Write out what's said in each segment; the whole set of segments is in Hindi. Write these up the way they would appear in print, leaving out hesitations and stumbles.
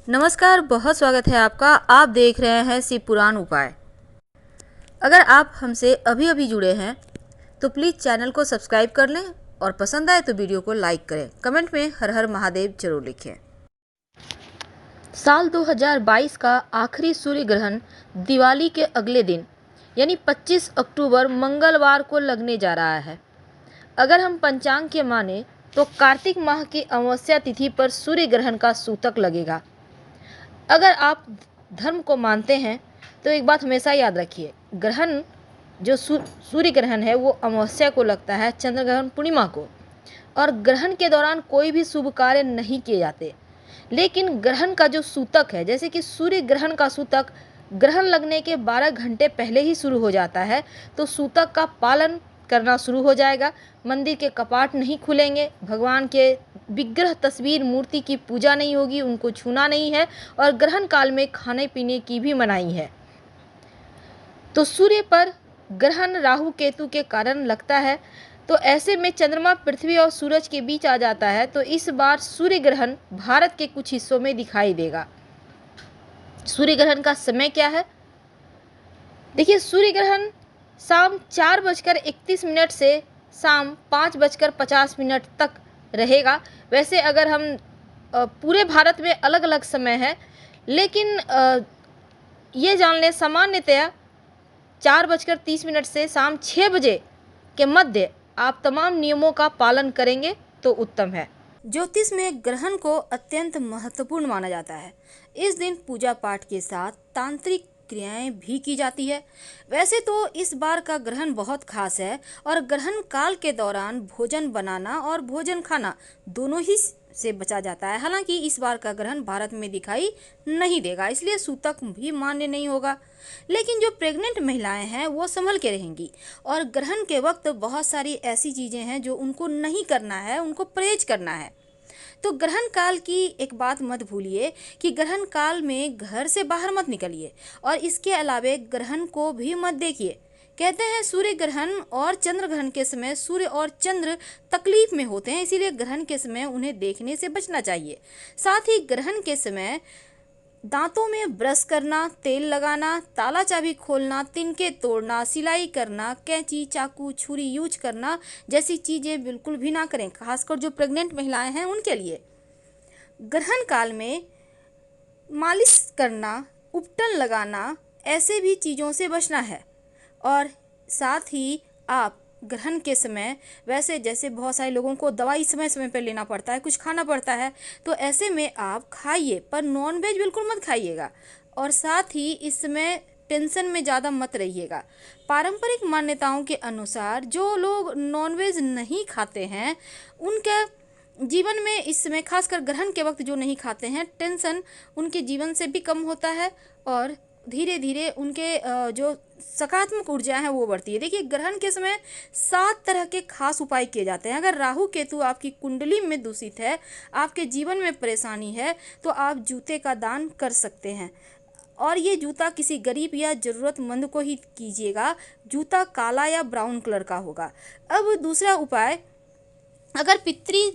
नमस्कार, बहुत स्वागत है आपका। आप देख रहे हैं शिव पुराण उपाय। अगर आप हमसे अभी अभी जुड़े हैं तो प्लीज़ चैनल को सब्सक्राइब कर लें और पसंद आए तो वीडियो को लाइक करें। कमेंट में हर हर महादेव जरूर लिखें। साल 2022 का आखिरी सूर्य ग्रहण दिवाली के अगले दिन यानी 25 अक्टूबर मंगलवार को लगने जा रहा है। अगर हम पंचांग के माने तो कार्तिक माह की अमावस्या तिथि पर सूर्य ग्रहण का सूतक लगेगा। अगर आप धर्म को मानते हैं तो एक बात हमेशा याद रखिए, ग्रहण जो सूर्य ग्रहण है वो अमावस्या को लगता है, चंद्र ग्रहण पूर्णिमा को। और ग्रहण के दौरान कोई भी शुभ कार्य नहीं किए जाते। लेकिन ग्रहण का जो सूतक है, जैसे कि सूर्य ग्रहण का सूतक ग्रहण लगने के 12 घंटे पहले ही शुरू हो जाता है, तो सूतक का पालन करना शुरू हो जाएगा। मंदिर के कपाट नहीं खुलेंगे, भगवान के विग्रह तस्वीर मूर्ति की पूजा नहीं होगी, उनको छूना नहीं है। और ग्रहण काल में खाने पीने की भी मनाही है। तो सूर्य पर ग्रहण राहु केतु के कारण लगता है, तो ऐसे में चंद्रमा पृथ्वी और सूरज के बीच आ जाता है। तो इस बार सूर्य ग्रहण भारत के कुछ हिस्सों में दिखाई देगा। सूर्य ग्रहण का समय क्या है? देखिए, सूर्य ग्रहण शाम 4:31 से शाम 5:50 तक रहेगा। वैसे अगर हम पूरे भारत में अलग अलग समय है, लेकिन ये जान लें सामान्यतया 4:30 से शाम 6 बजे के मध्य आप तमाम नियमों का पालन करेंगे तो उत्तम है। ज्योतिष में ग्रहण को अत्यंत महत्वपूर्ण माना जाता है। इस दिन पूजा पाठ के साथ तांत्रिक क्रियाएं भी की जाती है। वैसे तो इस बार का ग्रहण बहुत खास है और ग्रहण काल के दौरान भोजन बनाना और भोजन खाना दोनों ही से बचा जाता है। हालांकि इस बार का ग्रहण भारत में दिखाई नहीं देगा, इसलिए सूतक भी मान्य नहीं होगा। लेकिन जो प्रेग्नेंट महिलाएं हैं वो संभल के रहेंगी। और ग्रहण के वक्त बहुत सारी ऐसी चीज़ें हैं जो उनको नहीं करना है, उनको परहेज करना है। तो ग्रहण काल की एक बात मत भूलिए कि ग्रहण काल में घर से बाहर मत निकलिए और इसके अलावे ग्रहण को भी मत देखिए। कहते हैं सूर्य ग्रहण और चंद्र ग्रहण के समय सूर्य और चंद्र तकलीफ में होते हैं, इसीलिए ग्रहण के समय उन्हें देखने से बचना चाहिए। साथ ही ग्रहण के समय दांतों में ब्रश करना, तेल लगाना, ताला चाबी खोलना, तिनके तोड़ना, सिलाई करना, कैंची चाकू छुरी यूज करना जैसी चीज़ें बिल्कुल भी ना करें, खासकर जो प्रेग्नेंट महिलाएं हैं उनके लिए। ग्रहण काल में मालिश करना, उपटन लगाना, ऐसे भी चीज़ों से बचना है। और साथ ही आप ग्रहण के समय, वैसे जैसे बहुत सारे लोगों को दवाई समय समय पर लेना पड़ता है, कुछ खाना पड़ता है, तो ऐसे में आप खाइए पर नॉनवेज बिल्कुल मत खाइएगा। और साथ ही इस समय टेंशन में ज़्यादा मत रहिएगा। पारंपरिक मान्यताओं के अनुसार जो लोग नॉनवेज नहीं खाते हैं उनके जीवन में इस समय, खासकर ग्रहण के वक्त जो नहीं खाते हैं, टेंशन उनके जीवन से भी कम होता है और धीरे धीरे उनके जो सकारात्मक ऊर्जा है वो बढ़ती है। देखिए, ग्रहण के समय 7 तरह के खास उपाय किए जाते हैं। अगर राहु केतु आपकी कुंडली में दूषित है, आपके जीवन में परेशानी है, तो आप जूते का दान कर सकते हैं। और ये जूता किसी गरीब या ज़रूरतमंद को ही कीजिएगा। जूता काला या ब्राउन कलर का होगा। अब दूसरा उपाय, अगर पितृ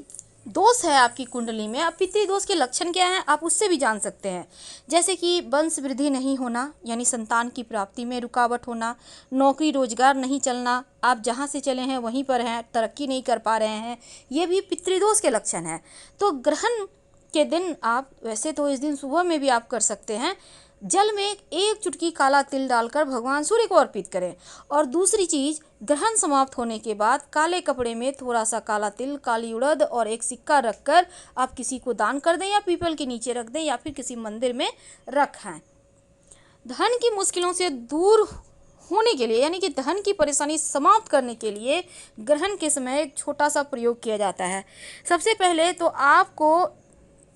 दोष है आपकी कुंडली में, अब पितृ दोष के लक्षण क्या हैं आप उससे भी जान सकते हैं। जैसे कि वंश वृद्धि नहीं होना, यानी संतान की प्राप्ति में रुकावट होना, नौकरी रोजगार नहीं चलना, आप जहाँ से चले हैं वहीं पर हैं, तरक्की नहीं कर पा रहे हैं, ये भी पितृ दोष के लक्षण हैं। तो ग्रहण के दिन आप, वैसे तो इस दिन सुबह में भी आप कर सकते हैं, जल में एक चुटकी काला तिल डालकर भगवान सूर्य को अर्पित करें। और दूसरी चीज़, ग्रहण समाप्त होने के बाद काले कपड़े में थोड़ा सा काला तिल, काली उड़द और एक सिक्का रखकर आप किसी को दान कर दें या पीपल के नीचे रख दें या फिर किसी मंदिर में रखें। धन की मुश्किलों से दूर होने के लिए, यानी कि धन की परेशानी समाप्त करने के लिए ग्रहण के समय एक छोटा सा प्रयोग किया जाता है। सबसे पहले तो आपको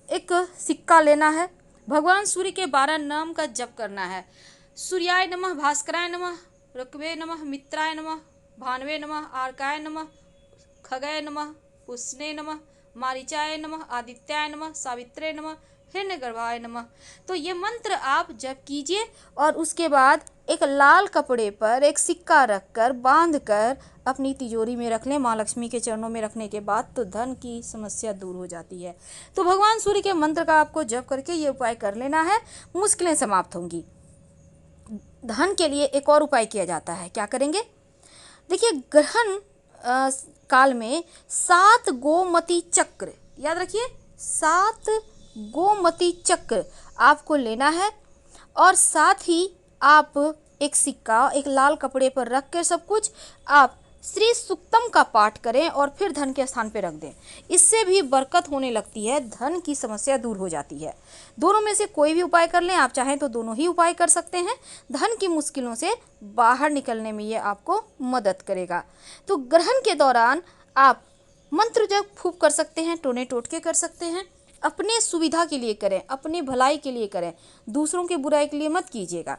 एक सिक्का लेना है, भगवान सूर्य के 12 नाम का जप करना है। सूर्याय नमः, भास्कराय नमः, ऋक्वे नमः, मित्राय नमः, भानवे नमः, आर्काय नमः, खगय नमः, पुष्णे नमः, मारीचाय नमः, आदित्याय नमः, सावित्रे नमः, हिरण्यगर्भाय नमः। तो ये मंत्र आप जप कीजिए और उसके बाद एक लाल कपड़े पर एक सिक्का रखकर बांध कर अपनी तिजोरी में रख लें। माँ लक्ष्मी के चरणों में रखने के बाद तो धन की समस्या दूर हो जाती है। तो भगवान सूर्य के मंत्र का आपको जप करके ये उपाय कर लेना है, मुश्किलें समाप्त होंगी। धन के लिए एक और उपाय किया जाता है। क्या करेंगे? देखिए, ग्रहण काल में 7 गोमती चक्र, याद रखिए 7 गोमती चक्र आपको लेना है और साथ ही आप एक सिक्का एक लाल कपड़े पर रख कर सब कुछ आप श्री सुक्तम का पाठ करें और फिर धन के स्थान पर रख दें। इससे भी बरकत होने लगती है, धन की समस्या दूर हो जाती है। दोनों में से कोई भी उपाय कर लें, आप चाहें तो दोनों ही उपाय कर सकते हैं। धन की मुश्किलों से बाहर निकलने में ये आपको मदद करेगा। तो ग्रहण के दौरान आप मंत्र जप फूंक कर सकते हैं, टोने टोटके कर सकते हैं। अपने सुविधा के लिए करें, अपने भलाई के लिए करें, दूसरों के बुराई के लिए मत कीजिएगा।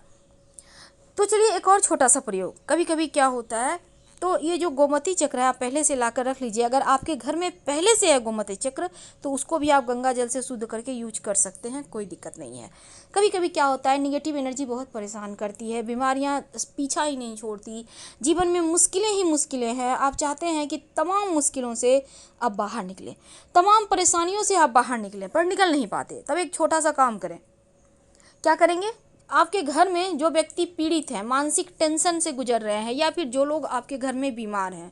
तो चलिए एक और छोटा सा प्रयोग। कभी कभी क्या होता है, तो ये जो गोमती चक्र है आप पहले से लाकर रख लीजिए। अगर आपके घर में पहले से है गोमती चक्र तो उसको भी आप गंगा जल से शुद्ध करके यूज कर सकते हैं, कोई दिक्कत नहीं है। कभी कभी क्या होता है, निगेटिव एनर्जी बहुत परेशान करती है, बीमारियां पीछा ही नहीं छोड़ती, जीवन में मुश्किलें ही मुश्किलें हैं। आप चाहते हैं कि तमाम मुश्किलों से आप बाहर निकलें, तमाम परेशानियों से आप बाहर निकलें, पर निकल नहीं पाते। तब एक छोटा सा काम करें। क्या करेंगे? आपके घर में जो व्यक्ति पीड़ित हैं, मानसिक टेंशन से गुजर रहे हैं, या फिर जो लोग आपके घर में बीमार हैं,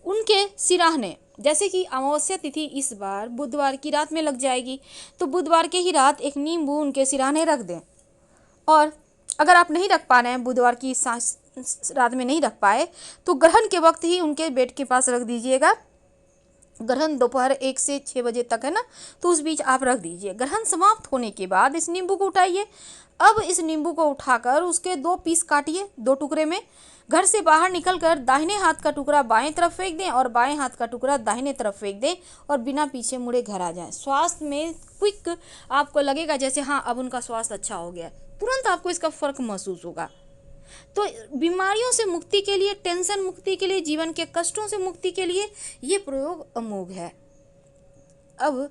उनके सिराहने, जैसे कि अमावस्या तिथि इस बार बुधवार की रात में लग जाएगी, तो बुधवार के ही रात एक नींबू उनके सिराहने रख दें। और अगर आप नहीं रख पा रहे हैं, बुधवार की रात में नहीं रख पाए, तो ग्रहण के वक्त ही उनके बेड के पास रख दीजिएगा। ग्रहण दोपहर 1 से 6 बजे तक है ना, तो उस बीच आप रख दीजिए। ग्रहण समाप्त होने के बाद इस नींबू को उठाइए। अब इस नींबू को उठाकर उसके 2 पीस काटिए, 2 टुकड़े में। घर से बाहर निकलकर दाहिने हाथ का टुकड़ा बाएं तरफ फेंक दें और बाएं हाथ का टुकड़ा दाहिने तरफ फेंक दें और बिना पीछे मुड़े घर आ जाएं। स्वास्थ्य में क्विक आपको लगेगा जैसे हाँ अब उनका स्वास्थ्य अच्छा हो गया, तुरंत आपको इसका फर्क महसूस होगा। तो बीमारियों से मुक्ति के लिए, टेंशन मुक्ति के लिए, जीवन के कष्टों से मुक्ति के लिए ये प्रयोग अमोघ है। अब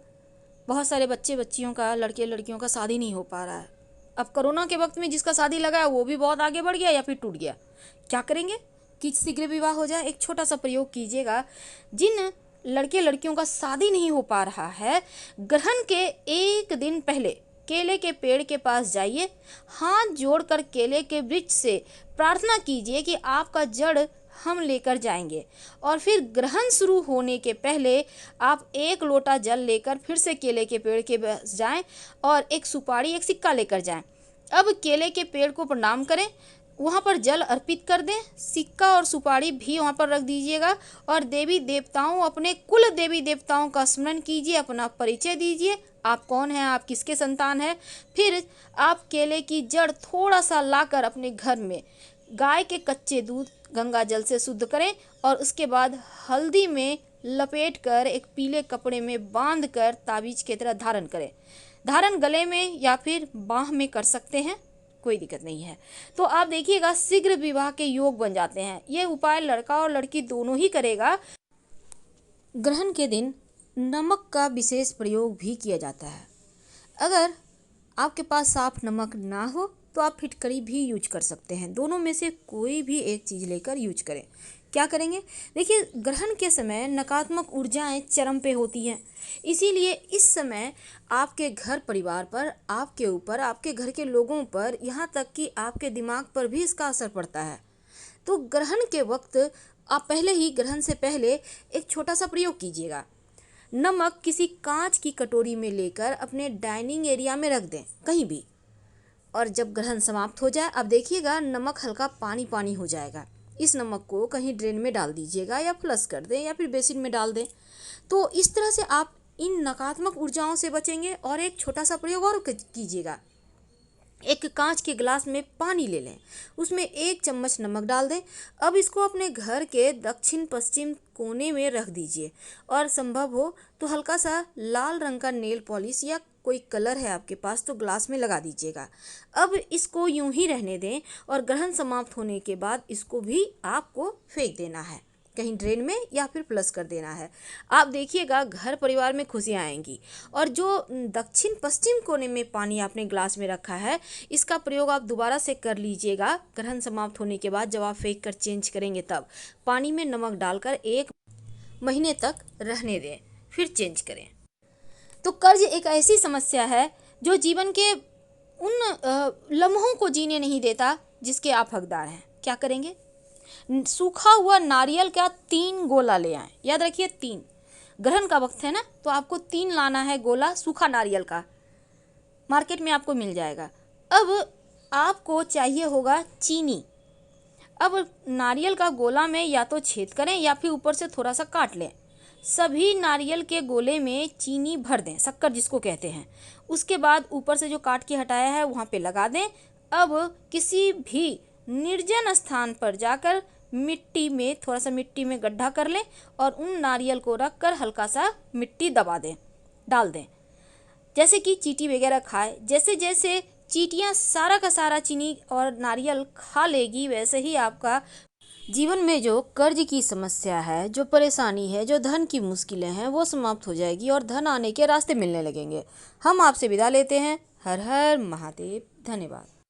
बहुत सारे बच्चे बच्चियों का, लड़के लड़कियों का शादी नहीं हो पा रहा है। अब कोरोना के वक्त में जिसका शादी लगा है वो भी बहुत आगे बढ़ गया या फिर टूट गया। क्या करेंगे कि शीघ्र विवाह हो जाए? एक छोटा सा प्रयोग कीजिएगा। जिन लड़के लड़कियों का शादी नहीं हो पा रहा है, ग्रहण के 1 दिन पहले केले के पेड़ के पास जाइए, हाथ जोड़कर केले के वृक्ष से प्रार्थना कीजिए कि आपका जड़ हम लेकर जाएंगे। और फिर ग्रहण शुरू होने के पहले आप 1 लोटा जल लेकर फिर से केले के पेड़ के पास जाएं और एक सुपारी, एक सिक्का लेकर जाएं। अब केले के पेड़ को प्रणाम करें, वहाँ पर जल अर्पित कर दें, सिक्का और सुपारी भी वहाँ पर रख दीजिएगा और देवी देवताओं, अपने कुल देवी देवताओं का स्मरण कीजिए, अपना परिचय दीजिए, आप कौन हैं, आप किसके संतान हैं। फिर आप केले की जड़ थोड़ा सा लाकर अपने घर में गाय के कच्चे दूध गंगा जल से शुद्ध करें और उसके बाद हल्दी में लपेट कर एक पीले कपड़े में बांध कर ताबीज की तरह धारण करें। धारण गले में या फिर बाह में कर सकते हैं, कोई दिक्कत नहीं है। तो आप देखिएगा शीघ्र विवाह के योग बन जाते हैं। ये उपाय लड़का और लड़की दोनों ही करेगा। ग्रहण के दिन नमक का विशेष प्रयोग भी किया जाता है। अगर आपके पास साफ नमक ना हो तो आप फिटकरी भी यूज कर सकते हैं। दोनों में से कोई भी एक चीज़ लेकर यूज करें। क्या करेंगे? देखिए, ग्रहण के समय नकारात्मक ऊर्जाएं चरम पे होती हैं, इसीलिए इस समय आपके घर परिवार पर, आपके ऊपर, आपके घर के लोगों पर, यहाँ तक कि आपके दिमाग पर भी इसका असर पड़ता है। तो ग्रहण के वक्त आप पहले ही, ग्रहण से पहले एक छोटा सा प्रयोग कीजिएगा। नमक किसी कांच की कटोरी में लेकर अपने डाइनिंग एरिया में रख दें, कहीं भी। और जब ग्रहण समाप्त हो जाए, अब देखिएगा नमक हल्का पानी पानी हो जाएगा। इस नमक को कहीं ड्रेन में डाल दीजिएगा या फ्लश कर दें या फिर बेसिन में डाल दें। तो इस तरह से आप इन नकारात्मक ऊर्जाओं से बचेंगे। और एक छोटा सा प्रयोग और कीजिएगा। एक कांच के गिलास में पानी ले लें, उसमें 1 चम्मच नमक डाल दें। अब इसको अपने घर के दक्षिण पश्चिम कोने में रख दीजिए और संभव हो तो हल्का सा लाल रंग का नेल पॉलिश या कोई कलर है आपके पास तो ग्लास में लगा दीजिएगा। अब इसको यूं ही रहने दें और ग्रहण समाप्त होने के बाद इसको भी आपको फेंक देना है। कहीं ड्रेन में या फिर प्लस कर देना है। आप देखिएगा घर परिवार में खुशियाँ आएंगी। और जो दक्षिण पश्चिम कोने में पानी आपने ग्लास में रखा है, इसका प्रयोग आप दोबारा से कर लीजिएगा ग्रहण समाप्त होने के बाद। जब आप फेंक कर चेंज करेंगे तब पानी में नमक डालकर 1 महीने तक रहने दें, फिर चेंज करें। तो कर्ज एक ऐसी समस्या है जो जीवन के उन लम्हों को जीने नहीं देता जिसके आप हकदार हैं। क्या करेंगे? सूखा हुआ नारियल का 3 गोला ले आए। याद रखिए 3, ग्रहण का वक्त है ना, तो आपको 3 लाना है गोला सूखा नारियल का। मार्केट में आपको मिल जाएगा। अब आपको चाहिए होगा चीनी। अब नारियल का गोला में या तो छेद करें या फिर ऊपर से थोड़ा सा काट लें। सभी नारियल के गोले में चीनी भर दें, शक्कर जिसको कहते हैं। उसके बाद ऊपर से जो काट के हटाया है वहाँ पे लगा दें। अब किसी भी निर्जन स्थान पर जाकर मिट्टी में थोड़ा सा मिट्टी में गड्ढा कर लें और उन नारियल को रख कर हल्का सा मिट्टी दबा दें, डाल दें, जैसे कि चींटी वगैरह खाए। जैसे जैसे चींटियाँ सारा का सारा चीनी और नारियल खा लेगी, वैसे ही आपका जीवन में जो कर्ज की समस्या है, जो परेशानी है, जो धन की मुश्किलें हैं, वो समाप्त हो जाएगी और धन आने के रास्ते मिलने लगेंगे। हम आपसे विदा लेते हैं। हर हर महादेव। धन्यवाद।